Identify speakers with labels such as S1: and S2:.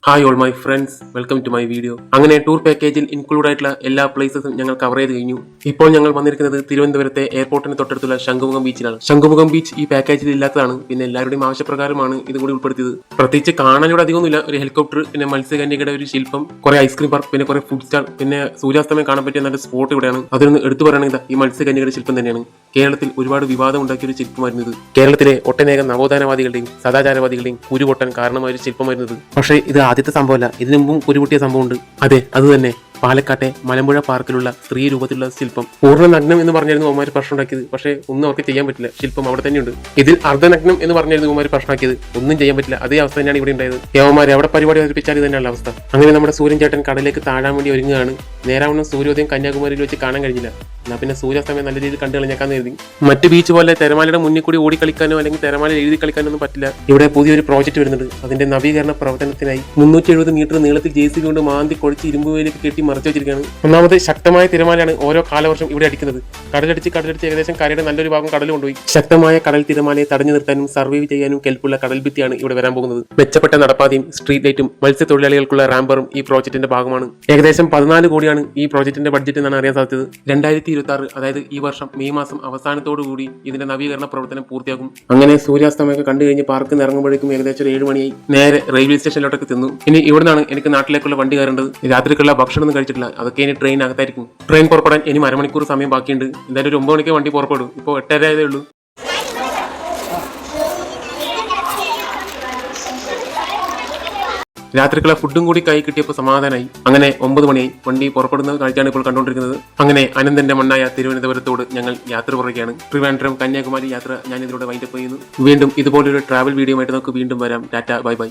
S1: Hi all my friends, welcome to my video. അങ്ങനെ tour പാക്കേജിൽ include ആയിട്ടുള്ള എല്ലാ പ്ലേസസും ഞങ്ങൾ കവർ ചെയ്ത് കഴിഞ്ഞു. ഇപ്പോൾ ഞങ്ങൾ വന്നിരിക്കുന്നത് തിരുവനന്തപുരത്തെ എയർപോർട്ടിന് തൊട്ടടുത്തുള്ള ശംഖുമുഖം ബീച്ചിലാണ്. ശംഖുമുഖം ബീച്ച് ഈ പാക്കേജിൽ ഇല്ലാത്തതാണ്. പിന്നെ എല്ലാവരുടെയും ആവശ്യപ്രകാരമാണ് ഇതും കൂടി ഉൾപ്പെടുത്തിയത്. പ്രത്യേകിച്ച് കാണാനിവിടെ അധികമൊന്നുമില്ല. ഒരു ഹെലികോപ്റ്റർ, പിന്നെ മത്സ്യകന്യകയുടെ ഒരു ശില്പം, കുറെ ഐസ്ക്രീം പാർക്ക്, പിന്നെ കുറെ ഫുഡ് സ്റ്റാൾ, പിന്നെ സൂര്യാസ്തമയം കാണാൻ പറ്റിയ നല്ല സ്പോട്ട് ഇവിടെയാണ്. അതിലൊന്ന് എടുത്തു പറയുകയാണെങ്കിൽ ഈ മത്സ്യകന്യകയുടെ ശില്പം തന്നെയാണ്. കേരളത്തിൽ ഒരുപാട് വിവാദം ഉണ്ടാക്കിയ ഒരു ശില്പമായിരുന്നു ഇത്. കേരളത്തിലെ ഒട്ടനേകം നവോത്ഥാനവാദികളുടെയും സദാചാരവാദികളുടെയും കുരുപൊട്ടാൻ കാരണമായ ഒരു ശില്പമായിരുന്നു ഇത്. പക്ഷേ ഇത് ആദ്യത്തെ സംഭവമല്ല. ഇതിനു മുമ്പും കുരുപൊട്ടിയ സംഭവമുണ്ട്. അതെ, അത് തന്നെ പാലക്കാട്ടെ മലമ്പുഴ പാർക്കിലുള്ള സ്ത്രീ രൂപത്തിലുള്ള ശില്പം. പൂർണ്ണ നഗ്നം എന്ന് പറഞ്ഞായിരുന്നു ഓമാര് പ്രശ്നം ഉണ്ടാക്കിയത്. പക്ഷേ ഒന്നും അവർക്ക് ചെയ്യാൻ പറ്റില്ല. ശില്പം അവിടെ തന്നെയുണ്ട്. ഇതിൽ അർദ്ധനഗ്നം എന്ന് പറഞ്ഞായിരുന്നു ഓമാര് പ്രശ്നമാക്കിയത്. ഒന്നും ചെയ്യാൻ പറ്റില്ല. അതേ അവസ്ഥ തന്നെയാണ് ഇവിടെ ഉണ്ടായത്. യവന്മാരെ അവിടെ പരിപാടി അവതരിപ്പിച്ചാൽ ഇത് തന്നെയുള്ള അവസ്ഥ. അങ്ങനെ നമ്മുടെ സൂര്യൻ ചേട്ടൻ കടലേക്ക് താഴാൻ വേണ്ടി ഒരുങ്ങുകയാണ്. നേരാവണ്ണം സൂര്യോദയം കന്യാകുമാരിയിൽ വെച്ച് കാണാൻ കഴിഞ്ഞില്ല. എന്നാൽ പിന്നെ സൂര്യാസ്തമയം നല്ല രീതിയിൽ കണ്ടു കളഞ്ഞേക്കാന്ന് കരുതി. മറ്റ് ബീച്ച് പോലെ തിരമാലയുടെ മുന്നിൽ കൂടി ഓടിക്കളിക്കാനോ അല്ലെങ്കിൽ തിരമാല എഴുതി കളിക്കാനോ ഒന്നും പറ്റില്ല. ഇവിടെ പുതിയൊരു പ്രോജക്റ്റ് വരുന്നുണ്ട്. അതിന്റെ നവീകരണ പ്രവർത്തനത്തിനായി 370 മീറ്റർ നീളത്തിൽ JCB കൊണ്ട് മാന്തി കൊടിച്ച് ഇരുമ്പുവേലേക്ക് കെട്ടി മറച്ചു വെച്ചിരിക്കുകയാണ്. ഒന്നാമത് ശക്തമായ തിരമാലയാണ് ഓരോ കാലവർഷം ഇവിടെ അടിക്കുന്നത്. കടലടിച്ച് ഏകദേശം കരയുടെ നല്ലൊരു ഭാഗം കടൽ കൊണ്ടുപോയി. ശക്തമായ കടൽ തിരമാലയെ തടഞ്ഞു നിർത്താനും സർവൈവ് ചെയ്യാനും കെൽപ്പുള്ള കടൽ ഭിത്തിയാണ് ഇവിടെ വരാൻ പോകുന്നത്. മെച്ചപ്പെട്ട നടപ്പാതയും സ്ട്രീറ്റ് ലൈറ്റും മത്സ്യത്തൊഴിലാളികൾക്കുള്ള റാമ്പറും ഈ പ്രോജക്റ്റിന്റെ ഭാഗമാണ്. ഏകദേശം 14 കോടിയാണ് ഈ പ്രോജക്റ്റിന്റെ ബഡ്ജറ്റ് എന്നാണ് അറിയാൻ സാധിച്ചത്. 2026, അതായത് ഈ വർഷം മെയ് മാസം അവസാനത്തോടു കൂടി ഇതിന്റെ നവീകരണ പ്രവർത്തനം പൂർത്തിയാകും. അങ്ങനെ സൂര്യാസ്തമയൊക്കെ കണ്ടു കഴിഞ്ഞ് പാർക്കിൽ നിന്ന് ഇറങ്ങുമ്പോഴേക്കും ഏകദേശം 7 മണിയായി. നേരെ റെയിൽവേ സ്റ്റേഷനിലോട്ടൊക്കെ ചെന്നു. ഇനി ഇവിടെ നിന്നാണ് എനിക്ക് നാട്ടിലേക്കുള്ള വണ്ടി കയറേണ്ടത്. രാത്രിക്കുള്ള ഭക്ഷണം ഒന്നും കഴിച്ചിട്ടില്ല. അതൊക്കെ ഇനി ട്രെയിനകത്തായിരിക്കും. ട്രെയിൻ പുറപ്പെടാൻ ഇനി അരമണിക്കൂർ സമയം ബാക്കിയുണ്ട്. എന്തായാലും ഒരു 9 മണിക്ക് വണ്ടി പുറപ്പെടും. ഇപ്പോൾ 8:30 ആയതേ ഉള്ളൂ. രാത്രിക്കുള്ള ഫുഡും കൂടി കൈ കിട്ടിയപ്പോൾ സമാധാനമായി. അങ്ങനെ 9 മണിയായി. വണ്ടി പുറപ്പെടുന്ന കാഴ്ചയാണ് ഇപ്പോൾ കണ്ടുകൊണ്ടിരിക്കുന്നത്. അങ്ങനെ അനന്തന്റെ മണ്ണായ തിരുവനന്തപുരത്തോട് ഞങ്ങൾ യാത്ര പറയുകയാണ്. ട്രിവാൻഡ്രം കന്യാകുമാരി യാത്ര ഞാൻ ഇതിലൂടെ വൈൻഡപ്പ് ചെയ്യുന്നു. വീണ്ടും ഇതുപോലൊരു ട്രാവൽ വീഡിയോ ആയിട്ട് നമുക്ക് വീണ്ടും വരാം. Tata, bye bye.